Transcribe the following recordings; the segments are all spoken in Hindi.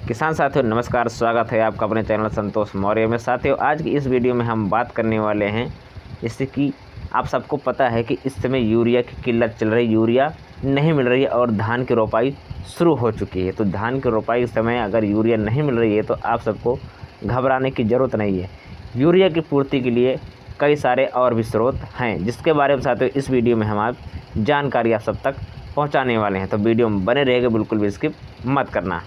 किसान साथियों नमस्कार, स्वागत है आपका अपने चैनल संतोष मौर्य में। साथियों आज की इस वीडियो में हम बात करने वाले हैं जैसे कि आप सबको पता है कि इस समय यूरिया की किल्लत चल रही, यूरिया नहीं मिल रही है और धान की रोपाई शुरू हो चुकी है। तो धान की रोपाई के समय अगर यूरिया नहीं मिल रही है तो आप सबको घबराने की ज़रूरत नहीं है। यूरिया की पूर्ति के लिए कई सारे और भी स्रोत हैं जिसके बारे में साथियों इस वीडियो में हम आप जानकारी आप सब तक पहुँचाने वाले हैं। तो वीडियो में बने रहेगा, बिल्कुल भी स्किप मत करना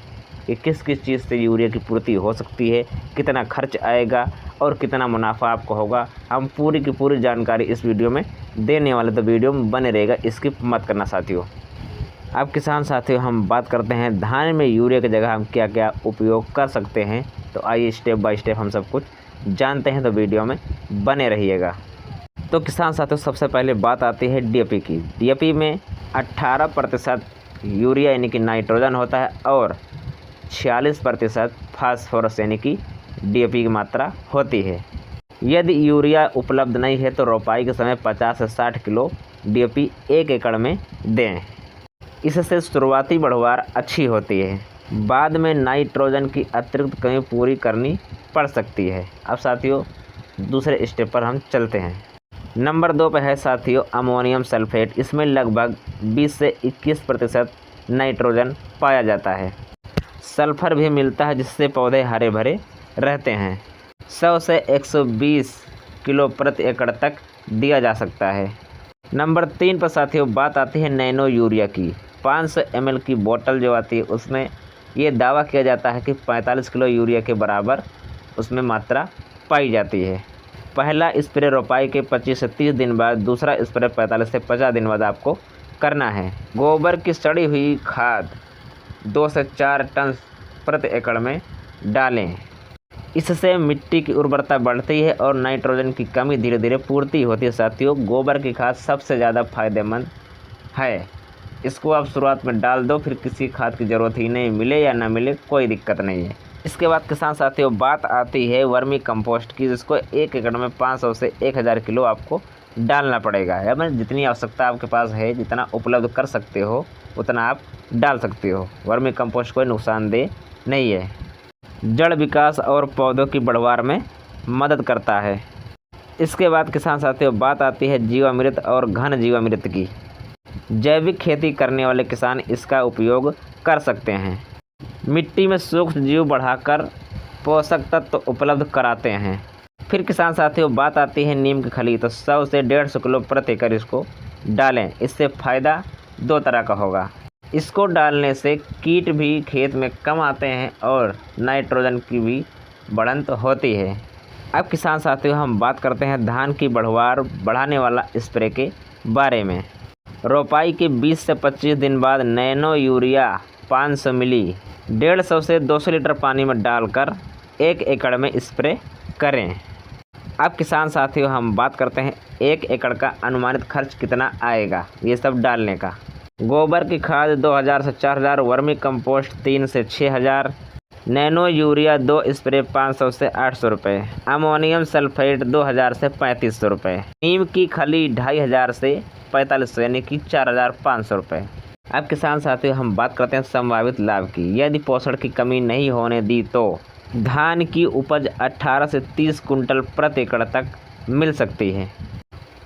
कि किस किस चीज़ से यूरिया की पूर्ति हो सकती है, कितना खर्च आएगा और कितना मुनाफा आपको होगा। हम पूरी की पूरी जानकारी इस वीडियो में देने वाले, तो वीडियो में बने रहेगा, स्किप मत करना साथियों। अब किसान साथियों हम बात करते हैं धान में यूरिया की जगह हम क्या क्या उपयोग कर सकते हैं। तो आइए स्टेप बाय स्टेप हम सब कुछ जानते हैं, तो वीडियो में बने रहिएगा। तो किसान साथियों सबसे पहले बात आती है डीएपी की। डीएपी में 18% यूरिया यानी कि नाइट्रोजन होता है और 46% फास्फोरस यानी कि डीएपी की मात्रा होती है। यदि यूरिया उपलब्ध नहीं है तो रोपाई के समय 50 से 60 किलो डीएपी 1 एकड़ में दें। इससे शुरुआती बढ़वार अच्छी होती है, बाद में नाइट्रोजन की अतिरिक्त कमी पूरी करनी पड़ सकती है। अब साथियों दूसरे स्टेप पर हम चलते हैं। नंबर 2 पर है साथियों अमोनियम सल्फेट। इसमें लगभग 20 से 21% नाइट्रोजन पाया जाता है। सल्फर भी मिलता है जिससे पौधे हरे भरे रहते हैं। 100 से 120 किलो प्रति एकड़ तक दिया जा सकता है। नंबर 3 पर साथियों बात आती है नैनो यूरिया की। 500 ml की बोतल जो आती है उसमें ये दावा किया जाता है कि 45 किलो यूरिया के बराबर उसमें मात्रा पाई जाती है। पहला स्प्रे रोपाई के 25 से 30 दिन बाद, दूसरा स्प्रे 45 से 50 दिन बाद आपको करना है। गोबर की सड़ी हुई खाद 2 से 4 टन प्रति एकड़ में डालें। इससे मिट्टी की उर्वरता बढ़ती है और नाइट्रोजन की कमी धीरे धीरे पूर्ति होती है। साथियों गोबर की खाद सबसे ज़्यादा फायदेमंद है। इसको आप शुरुआत में डाल दो, फिर किसी खाद की ज़रूरत ही नहीं, मिले या ना मिले कोई दिक्कत नहीं है। इसके बाद किसान साथियों बात आती है वर्मी कंपोस्ट की, जिसको 1 एकड़ में 500 से 1000 किलो आपको डालना पड़ेगा। या मैं जितनी आवश्यकता आपके पास है, जितना उपलब्ध कर सकते हो उतना आप डाल सकते हो। वर्मी कंपोस्ट कोई नुकसानदेह नहीं है, जड़ विकास और पौधों की बढ़वार में मदद करता है। इसके बाद किसान साथियों बात आती है जीवामृत और घन जीवामृत की। जैविक खेती करने वाले किसान इसका उपयोग कर सकते हैं। मिट्टी में सूक्ष्म जीव बढ़ाकर पोषक तत्व उपलब्ध कराते हैं। फिर किसान साथियों बात आती है नीम की खली। तो 100 से 150 किलो प्रति एकड़ इसको डालें। इससे फ़ायदा 2 तरह का होगा। इसको डालने से कीट भी खेत में कम आते हैं और नाइट्रोजन की भी बढ़ंत होती है। अब किसान साथियों हम बात करते हैं धान की बढ़वार बढ़ाने वाला स्प्रे के बारे में। रोपाई के 20 से 25 दिन बाद नैनो यूरिया 500 मिली 150 से 200 लीटर पानी में डालकर 1 एकड़ में स्प्रे करें। अब किसान साथियों हम बात करते हैं 1 एकड़ का अनुमानित खर्च कितना आएगा ये सब डालने का। गोबर की खाद 2000 से 4000, वर्मी कंपोस्ट 3 से 6000, नैनो यूरिया 2 स्प्रे 500 से 800 रुपये, अमोनियम सल्फेट 2000 से 3500 रुपये, नीम की खली 2500 से 4500 यानी कि 4500 रुपये। अब किसान साथियों हम बात करते हैं संभावित लाभ की। यदि पोषण की कमी नहीं होने दी तो धान की उपज 18 से 30 कुंटल प्रति एकड़ तक मिल सकती है।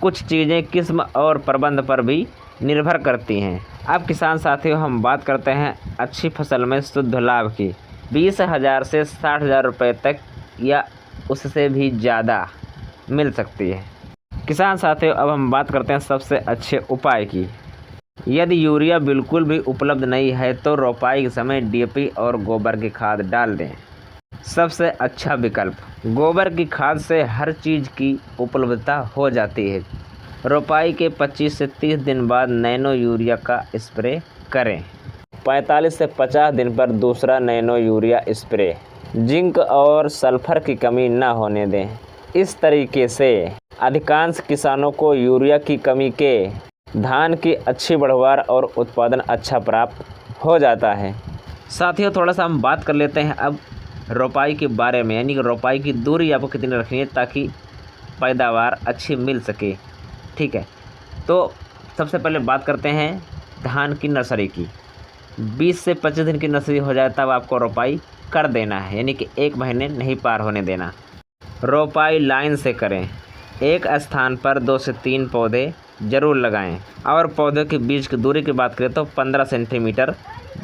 कुछ चीज़ें किस्म और प्रबंध पर भी निर्भर करती हैं। अब किसान साथियों हम बात करते हैं अच्छी फसल में शुद्ध लाभ की। 20,000 से 60,000 रुपये तक या उससे भी ज़्यादा मिल सकती है। किसान साथियों अब हम बात करते हैं सबसे अच्छे उपाय की। यदि यूरिया बिल्कुल भी उपलब्ध नहीं है तो रोपाई के समय डीएपी और गोबर की खाद डाल दें। सबसे अच्छा विकल्प गोबर की खाद से हर चीज़ की उपलब्धता हो जाती है। रोपाई के 25 से 30 दिन बाद नैनो यूरिया का स्प्रे करें। 45 से 50 दिन पर दूसरा नैनो यूरिया स्प्रे। जिंक और सल्फर की कमी न होने दें। इस तरीके से अधिकांश किसानों को यूरिया की कमी के धान की अच्छी बढ़वार और उत्पादन अच्छा प्राप्त हो जाता है। साथियों थोड़ा सा हम बात कर लेते हैं अब रोपाई के बारे में, यानी कि रोपाई की दूरी आपको कितनी रखनी है ताकि पैदावार अच्छी मिल सके। ठीक है, तो सबसे पहले बात करते हैं धान की नर्सरी की। 20 से 25 दिन की नर्सरी हो जाए तब आपको रोपाई कर देना है, यानी कि 1 महीने नहीं पार होने देना। रोपाई लाइन से करें। एक स्थान पर 2 से 3 पौधे ज़रूर लगाएं और पौधों के बीच की दूरी की बात करें तो 15 सेंटीमीटर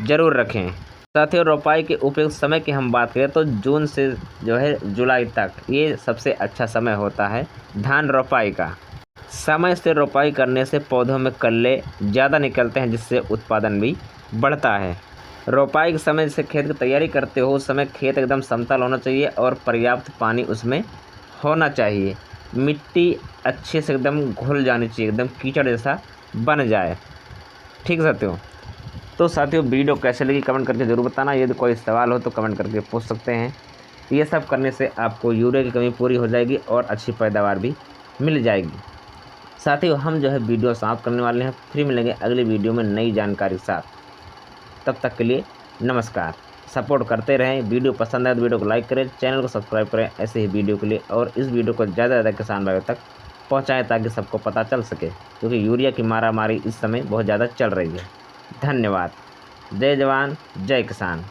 ज़रूर रखें। साथियों, रोपाई के उपयुक्त समय की हम बात करें तो जून से जो है जुलाई तक ये सबसे अच्छा समय होता है धान रोपाई का। समय से रोपाई करने से पौधों में कल्ले ज़्यादा निकलते हैं, जिससे उत्पादन भी बढ़ता है। रोपाई के समय से खेत की तैयारी करते हो उस समय खेत एकदम समतल होना चाहिए और पर्याप्त पानी उसमें होना चाहिए। मिट्टी अच्छे से एकदम घुल जानी चाहिए, एकदम कीचड़ जैसा बन जाए। ठीक साथियों, तो साथियों वीडियो कैसे लगी कमेंट करके ज़रूर बताना। यदि कोई सवाल हो तो कमेंट करके पूछ सकते हैं। ये सब करने से आपको यूरिया की कमी पूरी हो जाएगी और अच्छी पैदावार भी मिल जाएगी। साथियों, हम जो है वीडियो समाप्त करने वाले हैं। फिर मिलेंगे अगली वीडियो में नई जानकारी के साथ। तब तक के लिए नमस्कार। सपोर्ट करते रहें। वीडियो पसंद आए तो वीडियो को लाइक करें, चैनल को सब्सक्राइब करें ऐसे ही वीडियो के लिए, और इस वीडियो को ज़्यादा से ज़्यादा किसान भाइयों तक पहुँचाएँ ताकि सबको पता चल सके, क्योंकि यूरिया की मारामारी इस समय बहुत ज़्यादा चल रही है। धन्यवाद। जय जवान जय किसान।